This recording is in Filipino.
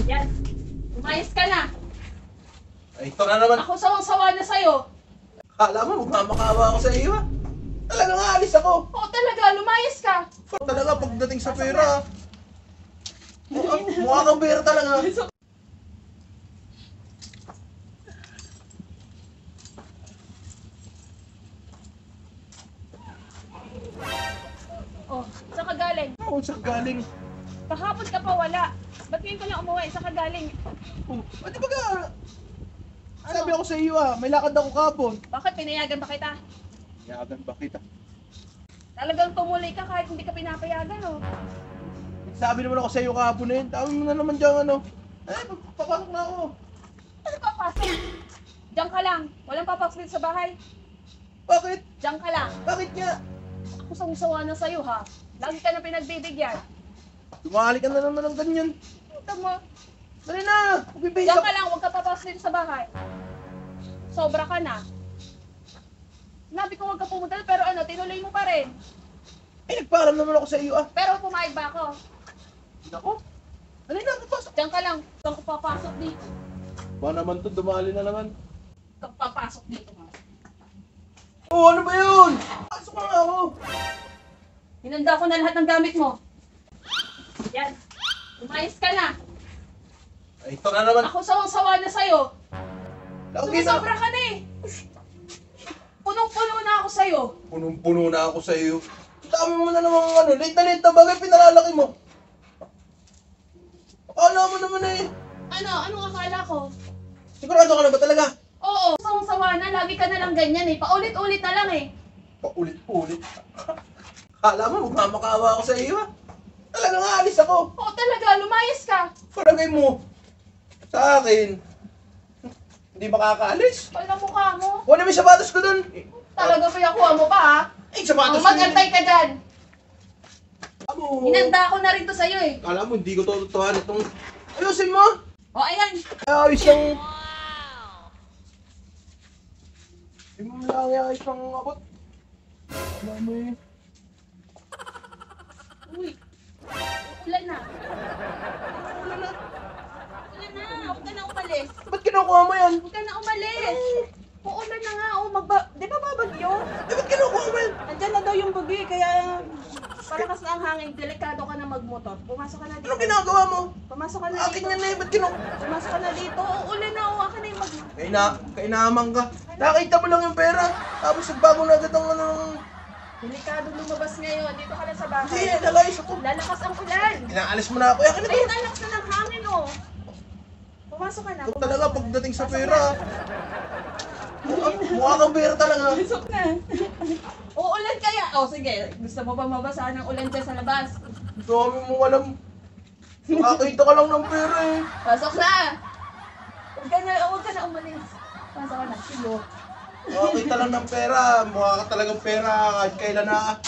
Yan. Umayos ka na. Ay, ito na naman. Ako sawang-sawa na sa'yo. Kala mo, magmamakawa ako sa iyo, ha? Talaga nga, alis ako. Oo talaga, lumayas ka. Talaga, pagdating sa pera. Mukha kang pera talaga. Oh, saan ka galing? Oo, saan galing? Kahapon ka pa wala. Ba't ngayon ka lang umuwi? Saan ka galing? Oh, di ba ka? Sabi ako sa iyo, ha? May lakad ako kapon. Bakit pinayagan ba kita? Yagan ba kita? Talagang tumuloy ka kahit hindi ka pinapayagan, oh. Sabi naman ako sa iyo kahapon na yun. Tawag mo na naman dyan, ano? Ay, papasok na ako. Ano papasok? Diyan ka lang. Walang papasok dito sa bahay. Bakit? Diyan ka lang. Bakit nga? Ako sawang-sawa na sa'yo, ha? Lagi ka na pinagbibigyan. Dumali ka na naman ng ganyan. Ito mo. Dali na! Bibihis Diyan ako. ka lang. Huwag ka papasok dito sa bahay. Sobra ka na. Sinabi ko huwag ka pumunta, pero ano, tinuloy mo pa rin. Eh, nagpaalam naman ako sa iyo, ah. Pero pumayag ba ako? Nako. Dali na, papasok. Diyan ka lang. Huwag ka papasok dito. Ba naman to, dumali na naman. Huwag ka papasok dito, ha? Oh, ano ba yun? Pasok na nga ako. Hinanda ko na lahat ng gamit mo. Yan. Umayos ka na. Ay, ito na naman. Ako sawang-sawa na sa'yo. Lagi na. Sumasobra ka na eh. Punong-puno na ako sa'yo. Punong-puno na ako sa iyo. Dami mo na naman ano, late na bagay pinalalaki mo. Akala mo naman eh. Ano? Anong akala ko? Sigurado ka na ba talaga? Oo. Sawang-sawa na. Lagi ka na lang ganyan eh. Paulit-ulit na lang eh. Paulit-ulit. Akala mo, magmamakawa ako sa iyo, ha? Talaga nga, alis ako. Oo talaga. Lumayas ka. Palagay mo, sa akin, hindi makakaalis. Wala mukha mo. Wala may sapatos ko dun. Talaga pinakuha mo pa ha? Eh, sapatos Oh, mag-antay ka dyan. Amo. Hinanda ko na rin to sa'yo eh. Kala mo, hindi ko tototohan itong... Ayusin mo! O ayan. Ayos ang... Hindi mo lang ayos ang abot. Ano mo eh. Uy. Ulan na. Wala na. Ulan na. Huwag ka na umalis. Ba't kinukuha mo yan? Huwag ka na umalis. Uulan na nga. Oh, di ba babagyo? Eh, ba't kinukuha mo yan? Andyan na daw yung bagyo eh, kaya palakas na ang hangin, delikado ka na magmotor. Pumasok ka na dito. Ano ginagawa mo? Pumasok ka na Akin dito. yan eh, ba't kinukuha? Pumasok ka na dito. Uulan na, oh, akin na yung Kainamang ka. Nakita mo lang yung pera. Tapos nagbago na agad ang ano... Delikado lumabas ngayon. Dito ka na sa bahay. Hindi, nagayos ako. Lalakas ang ulan. Inaalis mo na ako. Akin na to. Ayun, anak na ng hangin, oh. Pumasok ka na. Ito talaga pagdating sa pera. Mukha kang pera talaga. Pumasok na. Uulan kaya. Oh, sige. Gusto mo ba mabasahan ng ulan dyan sa labas? Dami mong alam. Nakakita ka lang ng pera eh. Pasok na. Huwag ka na umalis. Pasok ka na. Silo. Nakakita lang ng pera. Mukha ka talagang pera kahit kailan na.